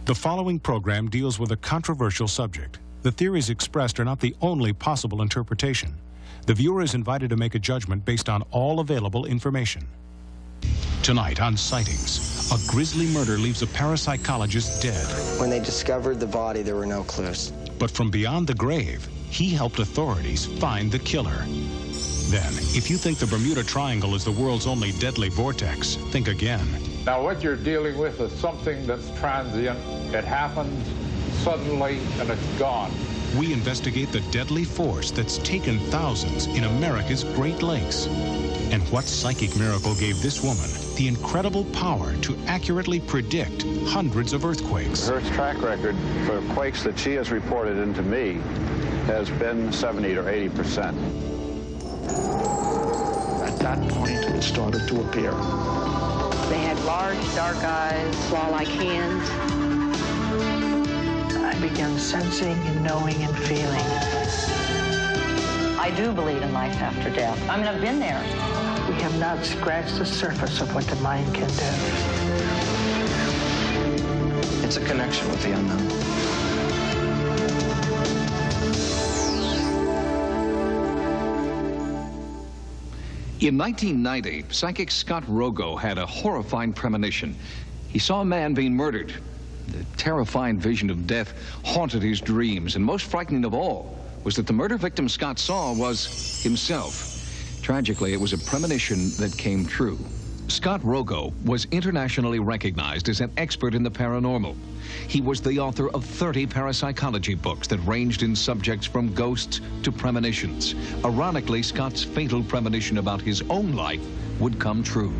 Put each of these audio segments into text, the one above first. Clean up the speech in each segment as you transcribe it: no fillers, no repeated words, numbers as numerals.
The following program deals with a controversial subject. The theories expressed are not the only possible interpretation. The viewer is invited to make a judgment based on all available information. Tonight on Sightings, a grisly murder leaves a parapsychologist dead. When they discovered the body, there were no clues. But from beyond the grave, he helped authorities find the killer. Then, if you think the Bermuda Triangle is the world's only deadly vortex, think again. Now, what you're dealing with is something that's transient. It happens suddenly and it's gone. We investigate the deadly force that's taken thousands in America's Great Lakes. And what psychic miracle gave this woman the incredible power to accurately predict hundreds of earthquakes? Her track record for quakes that she has reported into me has been 70 or 80%. At that point, it started to appear. They had large, dark eyes, claw-like hands. I began sensing and knowing and feeling. I do believe in life after death. I mean, I've been there. We have not scratched the surface of what the mind can do. It's a connection with the unknown. In 1990, psychic Scott Rogo had a horrifying premonition. He saw a man being murdered. The terrifying vision of death haunted his dreams, and most frightening of all was that the murder victim Scott saw was himself. Tragically, it was a premonition that came true. Scott Rogo was internationally recognized as an expert in the paranormal. He was the author of 30 parapsychology books that ranged in subjects from ghosts to premonitions. Ironically, Scott's fatal premonition about his own life would come true.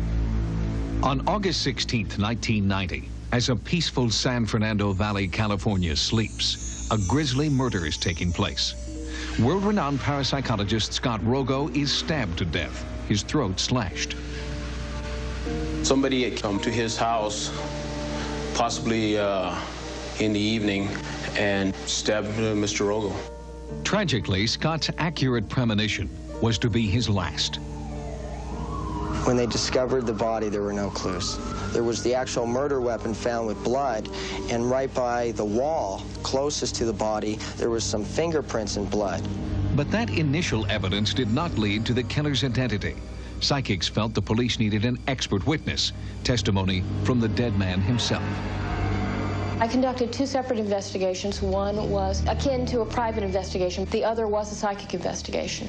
On August 16th, 1990, as a peaceful San Fernando Valley, California sleeps, a grisly murder is taking place. World-renowned parapsychologist Scott Rogo is stabbed to death, his throat slashed. Somebody had come to his house, possibly in the evening, and stabbed Mr. Rogo. Tragically, Scott's accurate premonition was to be his last. When they discovered the body, there were no clues. There was the actual murder weapon found with blood, and right by the wall closest to the body, there was some fingerprints and blood. But that initial evidence did not lead to the killer's identity. Psychics felt the police needed an expert witness, testimony from the dead man himself. I conducted two separate investigations. One was akin to a private investigation. The other was a psychic investigation.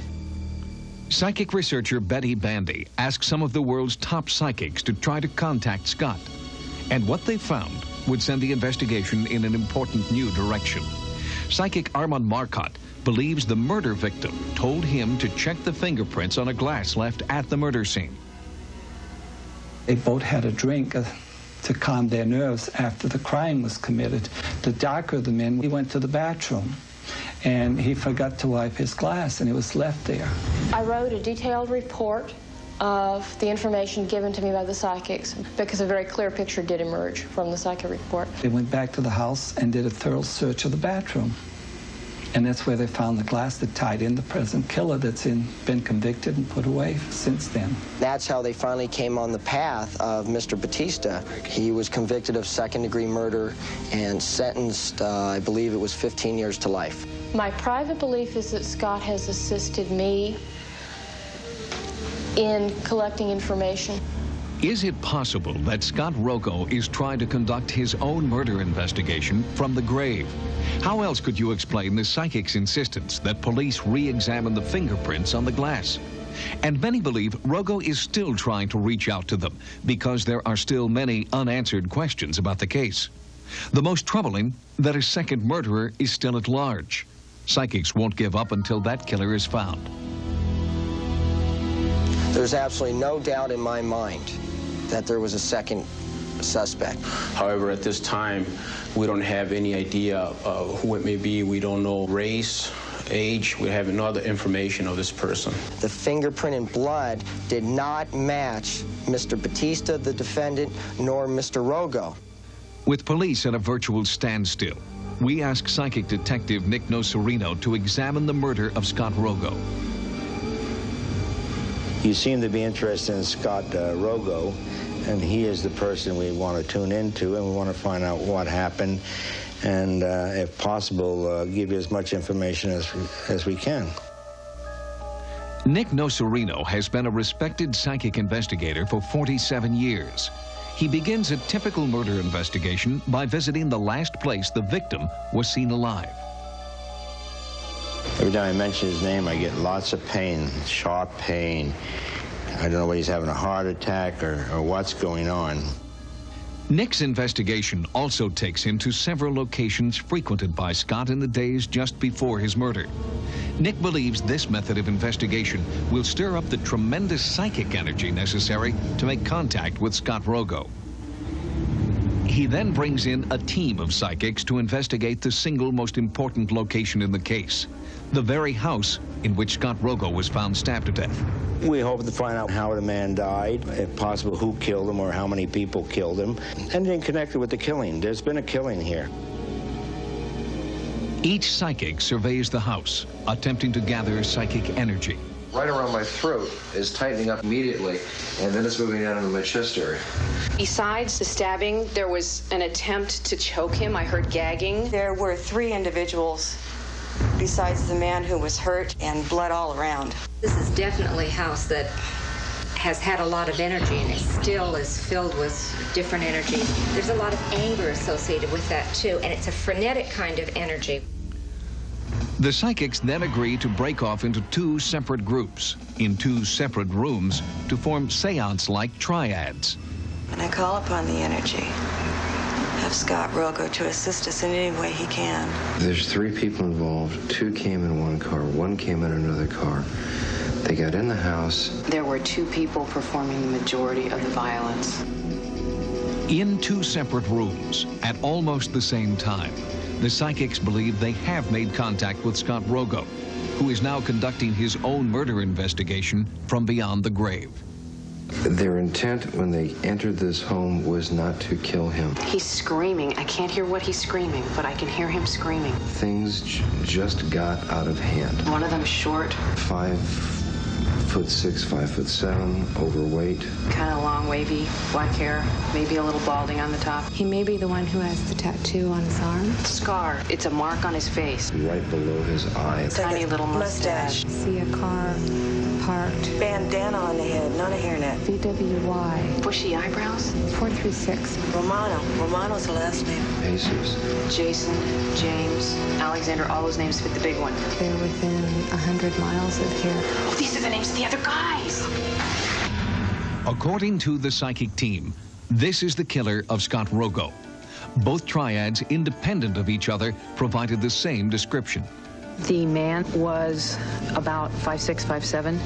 Psychic researcher Betty Bandy asked some of the world's top psychics to try to contact Scott. And what they found would send the investigation in an important new direction. Psychic Armand Marcotte believes the murder victim told him to check the fingerprints on a glass left at the murder scene. They both had a drink to calm their nerves after the crime was committed. The darker of the men, he went to the bathroom, and he forgot to wipe his glass, and it was left there. I wrote a detailed report of the information given to me by the psychics, because a very clear picture did emerge from the psychic report. They went back to the house and did a thorough search of the bathroom. And that's where they found the glass that tied in the present killer that's been convicted and put away since then. That's how they finally came on the path of Mr. Batista. He was convicted of second-degree murder and sentenced, I believe it was 15 years to life. My private belief is that Scott has assisted me in collecting information. Is it possible that Scott Rogo is trying to conduct his own murder investigation from the grave? How else could you explain the psychic's insistence that police re-examine the fingerprints on the glass? And many believe Rogo is still trying to reach out to them because there are still many unanswered questions about the case. The most troubling, that a second murderer is still at large. Psychics won't give up until that killer is found. There's absolutely no doubt in my mind that there was a second suspect. However, at this time, we don't have any idea of who it may be. We don't know race, age. We have no other information of this person. The fingerprint and blood did not match Mr. Batista, the defendant, nor Mr. Rogo. With police at a virtual standstill, we ask psychic detective Nick Nocerino to examine the murder of Scott Rogo. You seem to be interested in Scott Rogo. and he is the person we want to tune into, and we want to find out what happened, and if possible, give you as much information as we can. Nick Nocerino has been a respected psychic investigator for 47 years. He begins a typical murder investigation by visiting the last place the victim was seen alive. Every time I mention his name, I get lots of pain, sharp pain. I don't know whether he's having a heart attack or what's going on. Nick's investigation also takes him to several locations frequented by Scott in the days just before his murder. Nick believes this method of investigation will stir up the tremendous psychic energy necessary to make contact with Scott Rogo. He then brings in a team of psychics to investigate the single most important location in the case, the very house in which Scott Rogo was found stabbed to death. We hope to find out how the man died, if possible who killed him or how many people killed him, and then connected with the killing. There's been a killing here. Each psychic surveys the house, attempting to gather psychic energy. Right around my throat is tightening up immediately, and then it's moving down into my chest area. Besides the stabbing, there was an attempt to choke him. I heard gagging. There were 3 individuals besides the man who was hurt, and blood all around. This is definitely a house that has had a lot of energy, and it still is filled with different energy. There's a lot of anger associated with that too, and it's a frenetic kind of energy. The psychics then agree to break off into 2 separate groups in 2 separate rooms to form seance-like triads. And I call upon the energy of Scott Rogo to assist us in any way he can. There's 3 people involved. 2 came in one car, 1 came in another car. They got in the house. There were 2 people performing the majority of the violence. In 2 separate rooms at almost the same time, the psychics believe they have made contact with Scott Rogo, who is now conducting his own murder investigation from beyond the grave. Their intent when they entered this home was not to kill him. He's screaming. I can't hear what he's screaming, but I can hear him screaming. Things just got out of hand. One of them short. 5'6", 5'7", overweight. Kind of long, wavy, black hair, maybe a little balding on the top. He may be the one who has the tattoo on his arm. Scar. It's a mark on his face. Right below his eye. Tiny little mustache. See a car parked. Bandana on the head, not a hairnet. BWY. Bushy eyebrows. 436. Romano. Romano's the last name. Jesus. Jason, James, Alexander, all those names fit the big one. They're within 100 miles of here. Oh, these are the names of the other guys. According to the psychic team, this is the killer of Scott Rogo. Both triads, independent of each other, provided the same description. The man was about 5'6", 5'7",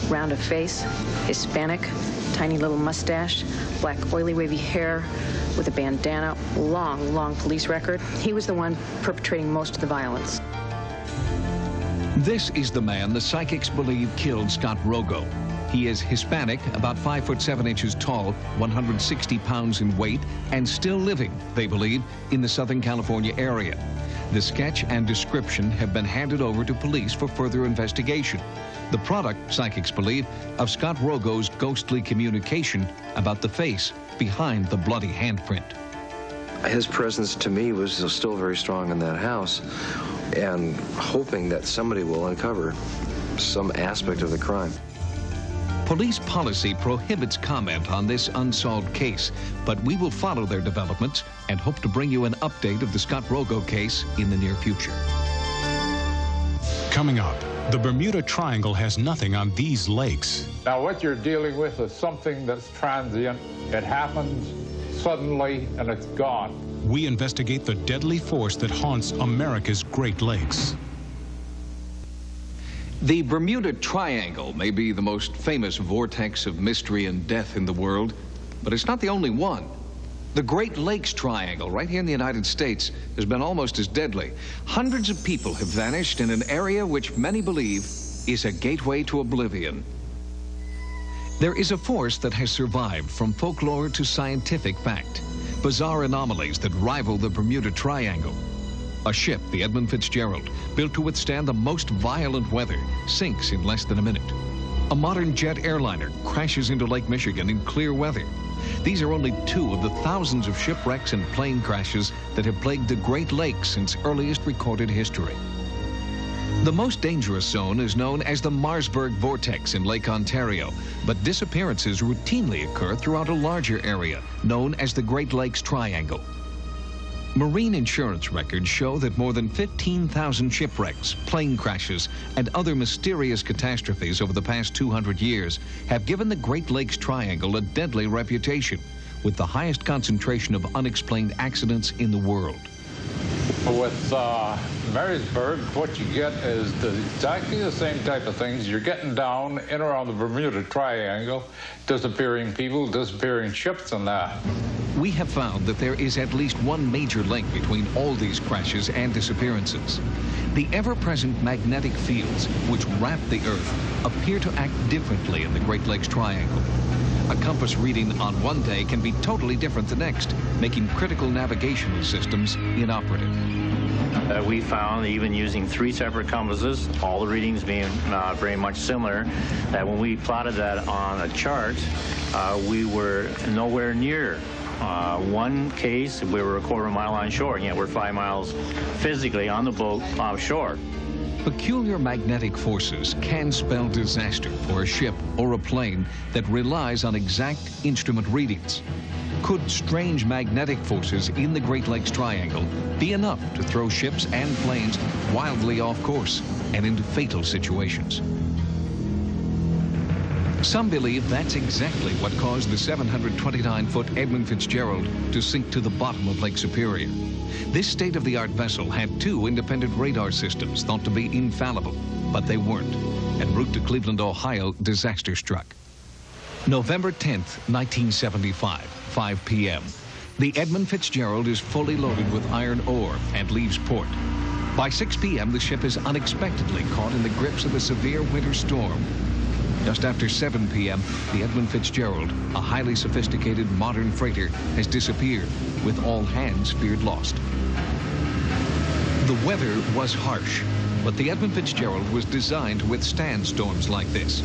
round of face, Hispanic, tiny little mustache, black oily wavy hair with a bandana, long police record. He was the one perpetrating most of the violence. This is the man the psychics believe killed Scott Rogo. He is Hispanic, about 5'7" tall, 160 pounds in weight, and still living, they believe, in the Southern California area. The sketch and description have been handed over to police for further investigation. The product, psychics believe, of Scott Rogo's ghostly communication about the face behind the bloody handprint. His presence to me was still very strong in that house, and hoping that somebody will uncover some aspect of the crime. Police policy prohibits comment on this unsolved case, but we will follow their developments and hope to bring you an update of the Scott Rogo case in the near future. Coming up, the Bermuda Triangle has nothing on these lakes. Now, what you're dealing with is something that's transient. It happens suddenly and it's gone. We investigate the deadly force that haunts America's Great Lakes. The Bermuda Triangle may be the most famous vortex of mystery and death in the world, but it's not the only one. The Great Lakes Triangle, right here in the United States, has been almost as deadly. Hundreds of people have vanished in an area which many believe is a gateway to oblivion. There is a force that has survived from folklore to scientific fact. Bizarre anomalies that rival the Bermuda Triangle. A ship, the Edmund Fitzgerald, built to withstand the most violent weather, sinks in less than a minute. A modern jet airliner crashes into Lake Michigan in clear weather. These are only two of the thousands of shipwrecks and plane crashes that have plagued the Great Lakes since earliest recorded history. The most dangerous zone is known as the Marsburg Vortex in Lake Ontario, but disappearances routinely occur throughout a larger area known as the Great Lakes Triangle. Marine insurance records show that more than 15,000 shipwrecks, plane crashes, and other mysterious catastrophes over the past 200 years have given the Great Lakes Triangle a deadly reputation, with the highest concentration of unexplained accidents in the world. With Marysburg, what you get is exactly the same type of things. You're getting down in around the Bermuda Triangle, disappearing people, disappearing ships and that. We have found that there is at least one major link between all these crashes and disappearances. The ever-present magnetic fields which wrap the Earth appear to act differently in the Great Lakes Triangle. A compass reading on one day can be totally different the next, making critical navigational systems inoperative. We found, even using 3 separate compasses, all the readings being very much similar, that when we plotted that on a chart, we were nowhere near. One case, we were a quarter mile on shore, and yet we're 5 miles physically on the boat offshore. Peculiar magnetic forces can spell disaster for a ship or a plane that relies on exact instrument readings. Could strange magnetic forces in the Great Lakes Triangle be enough to throw ships and planes wildly off course and into fatal situations? Some believe that's exactly what caused the 729-foot Edmund Fitzgerald to sink to the bottom of Lake Superior. This state-of-the-art vessel had 2 independent radar systems thought to be infallible, but they weren't. En route to Cleveland, Ohio, disaster struck. November 10th, 1975, 5 p.m. The Edmund Fitzgerald is fully loaded with iron ore and leaves port. By 6 p.m., the ship is unexpectedly caught in the grips of a severe winter storm. Just after 7 p.m., the Edmund Fitzgerald, a highly sophisticated modern freighter, has disappeared, with all hands feared lost. The weather was harsh, but the Edmund Fitzgerald was designed to withstand storms like this.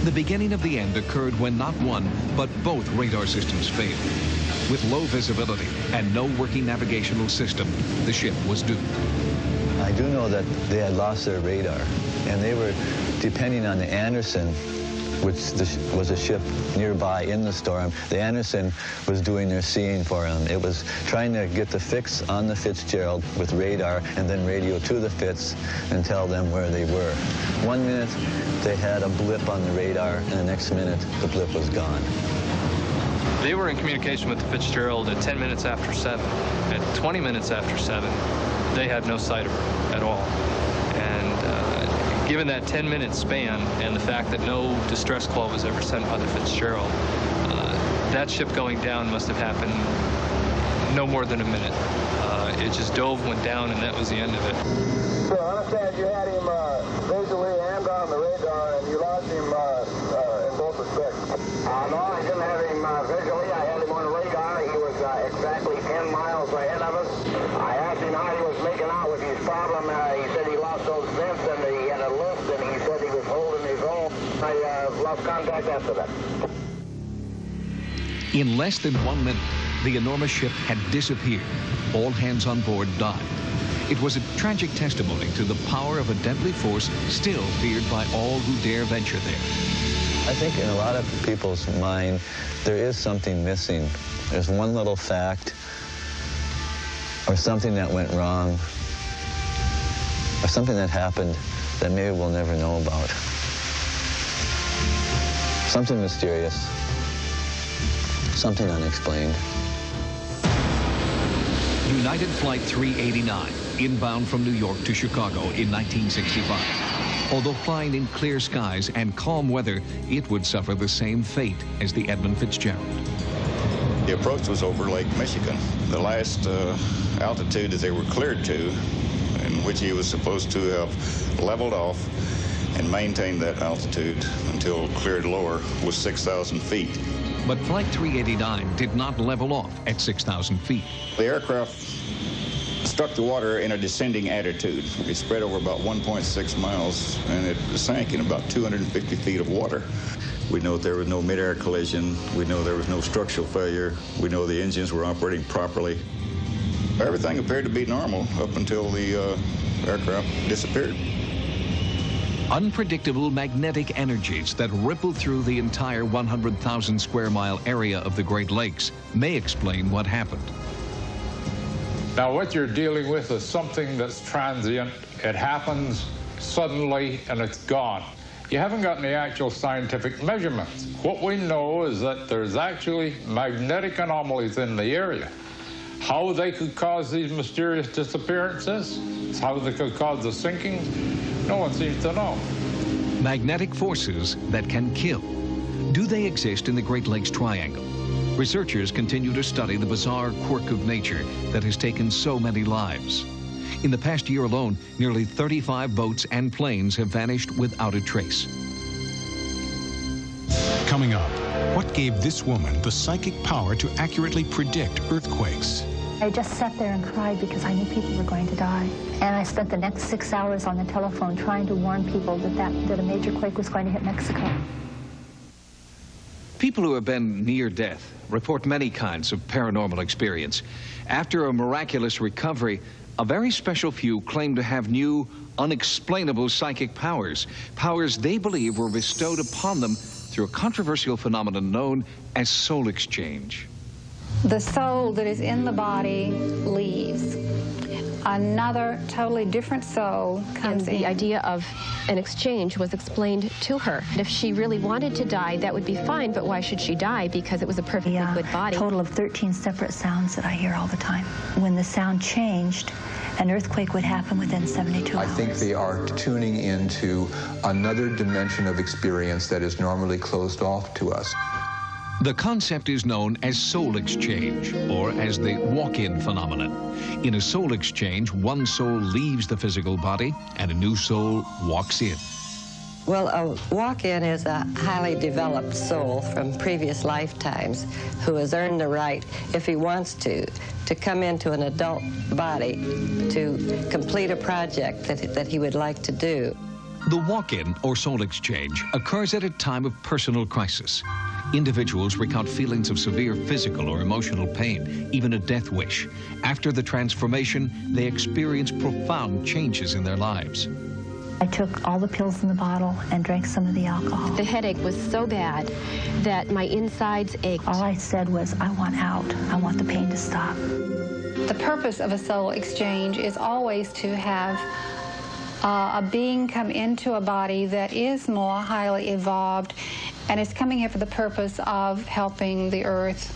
The beginning of the end occurred when not one, but both radar systems failed. With low visibility and no working navigational system, the ship was doomed. I do know that they had lost their radar, and they were depending on the Anderson, which was a ship nearby in the storm. The Anderson was doing their seeing for them. It was trying to get the fix on the Fitzgerald with radar and then radio to the Fitz and tell them where they were. 1 minute, they had a blip on the radar, and the next minute, the blip was gone. They were in communication with the Fitzgerald at 10 minutes after 7. At 20 minutes after 7, they had no sight of her at all. And given that 10-minute span and the fact that no distress call was ever sent by the Fitzgerald, that ship going down must have happened no more than a minute. It just dove, went down, and that was the end of it. So I understand you had him visually and on the radar, and you lost him in both respects. No, I didn't have him visually. I had him on the radar. He was exactly 10 miles ahead of us. I asked him how he was making out with his problem. He said he lost those vents and he had a lift, and he said he was holding his own. I lost contact after that. In less than 1 minute, the enormous ship had disappeared. All hands on board died. It was a tragic testimony to the power of a deadly force still feared by all who dare venture there. I think in a lot of people's mind, there is something missing. There's one little fact or something that went wrong or something that happened that maybe we'll never know about. Something mysterious, something unexplained. United Flight 389, inbound from New York to Chicago in 1965. Although flying in clear skies and calm weather, it would suffer the same fate as the Edmund Fitzgerald. The approach was over Lake Michigan. The last altitude that they were cleared to, in which he was supposed to have leveled off and maintained that altitude until cleared lower, was 6,000 feet. But Flight 389 did not level off at 6,000 feet. The aircraft struck the water in a descending attitude. It spread over about 1.6 miles, and it sank in about 250 feet of water. We know there was no mid-air collision. We know there was no structural failure. We know the engines were operating properly. Everything appeared to be normal up until the aircraft disappeared. Unpredictable magnetic energies that ripple through the entire 100,000 square mile area of the Great Lakes may explain what happened. Now, what you're dealing with is something that's transient. It happens suddenly and it's gone. You haven't got any actual scientific measurements. What we know is that there's actually magnetic anomalies in the area. How they could cause these mysterious disappearances, how they could cause the sinking, no one seems to know. Magnetic forces that can kill. Do they exist in the Great Lakes Triangle? Researchers continue to study the bizarre quirk of nature that has taken so many lives. In the past year alone, nearly 35 boats and planes have vanished without a trace. Coming up, what gave this woman the psychic power to accurately predict earthquakes? I just sat there and cried because I knew people were going to die. And I spent the next 6 hours on the telephone trying to warn people that a major quake was going to hit Mexico. People who have been near death report many kinds of paranormal experience. After a miraculous recovery, a very special few claim to have new, unexplainable psychic powers, powers they believe were bestowed upon them through a controversial phenomenon known as soul exchange. The soul that is in the body leaves. Another totally different soul comes in. The idea of an exchange was explained to her. If she really wanted to die, that would be fine, but why should she die? Because it was a perfectly good body. A total of 13 separate sounds that I hear all the time. When the sound changed, an earthquake would happen within 72 hours. I think they are tuning into another dimension of experience that is normally closed off to us. The concept is known as soul exchange, or as the walk-in phenomenon. In a soul exchange, one soul leaves the physical body and a new soul walks in. Well, a walk-in is a highly developed soul from previous lifetimes who has earned the right, if he wants to come into an adult body to complete a project that he would like to do. The walk-in, or soul exchange, occurs at a time of personal crisis. Individuals recount feelings of severe physical or emotional pain, even a death wish. After the transformation, they experience profound changes in their lives. I took all the pills in the bottle and drank some of the alcohol. The headache was so bad that my insides ached. All I said was, I want out. I want the pain to stop. The purpose of a soul exchange is always to have a being come into a body that is more highly evolved and is coming here for the purpose of helping the earth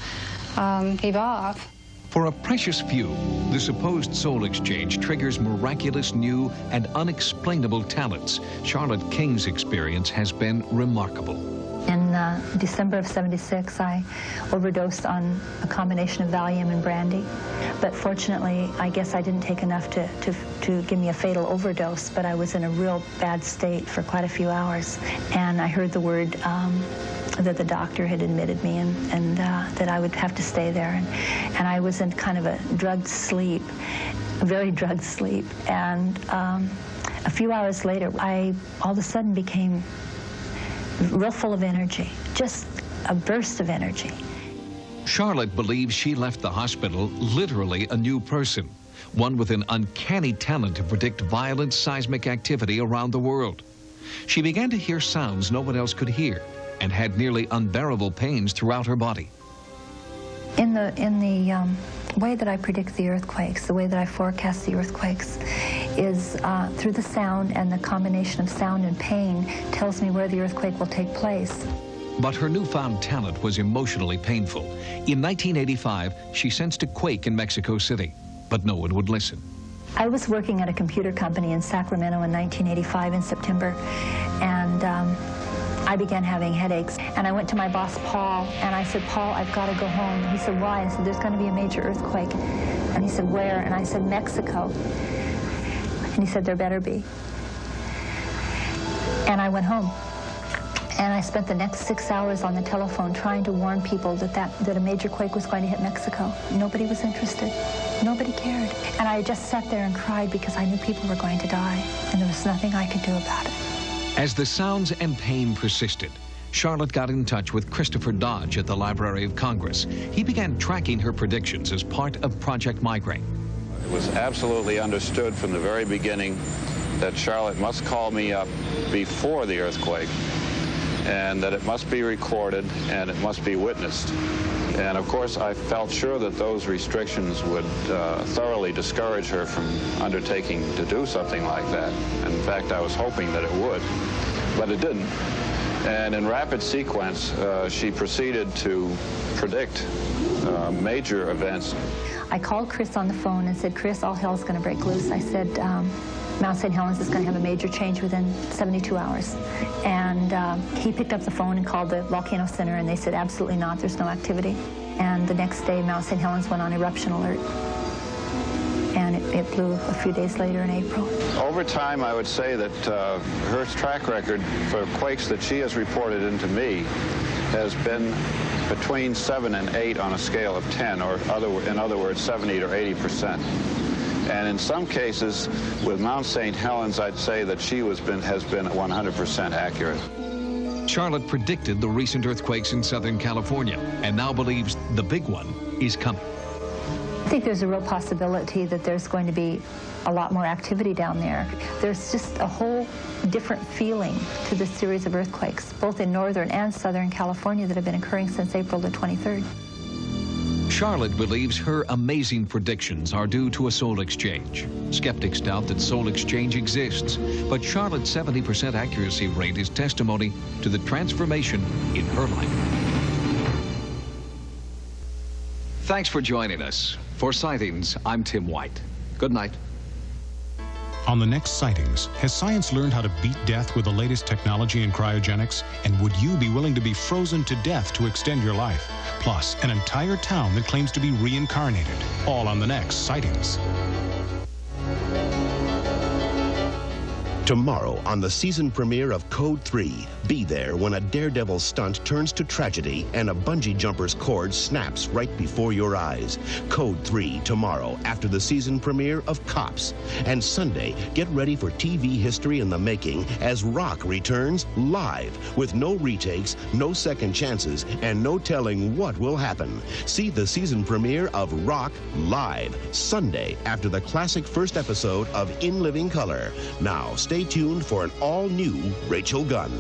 evolve. For a precious few, the supposed soul exchange triggers miraculous, new, and unexplainable talents. Charlotte King's experience has been remarkable. In December of '76, I overdosed on a combination of Valium and brandy. But fortunately, I guess I didn't take enough to give me a fatal overdose, but I was in a real bad state for quite a few hours. And I heard the word that the doctor had admitted me and that I would have to stay there. And I was in kind of a drugged sleep, a very drugged sleep. And a few hours later, I all of a sudden became real full of energy, just a burst of energy. Charlotte believes she left the hospital literally a new person, one with an uncanny talent to predict violent seismic activity around the world. She began to hear sounds no one else could hear and had nearly unbearable pains throughout her body. In the way that I predict the earthquakes, the way that I forecast the earthquakes, is through the sound, and the combination of sound and pain tells me where the earthquake will take place. But her newfound talent was emotionally painful. In 1985, she sensed a quake in Mexico City, but no one would listen. I was working at a computer company in Sacramento in 1985 in September, and I began having headaches. And I went to my boss, Paul, and I said, Paul, I've got to go home. He said, why? I said, there's going to be a major earthquake. And he said, where? And I said, Mexico. And he said, there better be. And I went home. And I spent the next 6 hours on the telephone trying to warn people that a major quake was going to hit Mexico. Nobody was interested. Nobody cared. And I just sat there and cried because I knew people were going to die, and there was nothing I could do about it. As the sounds and pain persisted, Charlotte got in touch with Christopher Dodge at the Library of Congress. He began tracking her predictions as part of Project Migraine. It was absolutely understood from the very beginning that Charlotte must call me up before the earthquake, and that it must be recorded and it must be witnessed. And of course, I felt sure that those restrictions would thoroughly discourage her from undertaking to do something like that. In fact, I was hoping that it would, but it didn't. And in rapid sequence, she proceeded to predict major events. I called Chris on the phone and said, Chris, all hell's going to break loose. I said, Mount St. Helens is going to have a major change within 72 hours. And he picked up the phone and called the Volcano Center, and they said, absolutely not, there's no activity. And the next day, Mount St. Helens went on eruption alert. And it blew a few days later in April. Over time, I would say that her track record for quakes that she has reported into me has been between 7 and 8 on a scale of 10, or in other words, 70 or 80%. And in some cases, with Mount St. Helens, I'd say that she has been 100% accurate. Charlotte predicted the recent earthquakes in Southern California and now believes the big one is coming. I think there's a real possibility that there's going to be a lot more activity down there. There's just a whole different feeling to this series of earthquakes, both in northern and southern California, that have been occurring since April the 23rd. Charlotte believes her amazing predictions are due to a soul exchange. Skeptics doubt that soul exchange exists, but Charlotte's 70% accuracy rate is testimony to the transformation in her life. Thanks for joining us. For Sightings, I'm Tim White. Good night. On the next Sightings, has science learned how to beat death with the latest technology in cryogenics? And would you be willing to be frozen to death to extend your life? Plus, an entire town that claims to be reincarnated. All on the next Sightings. Tomorrow on the season premiere of Code 3, be there when a daredevil stunt turns to tragedy and a bungee jumper's cord snaps right before your eyes. Code 3 tomorrow after the season premiere of Cops. And Sunday, get ready for TV history in the making as Rock returns live with no retakes, no second chances, and no telling what will happen. See the season premiere of Rock live Sunday after the classic first episode of In Living Color. Now, stay tuned for an all-new Rachel Gunn.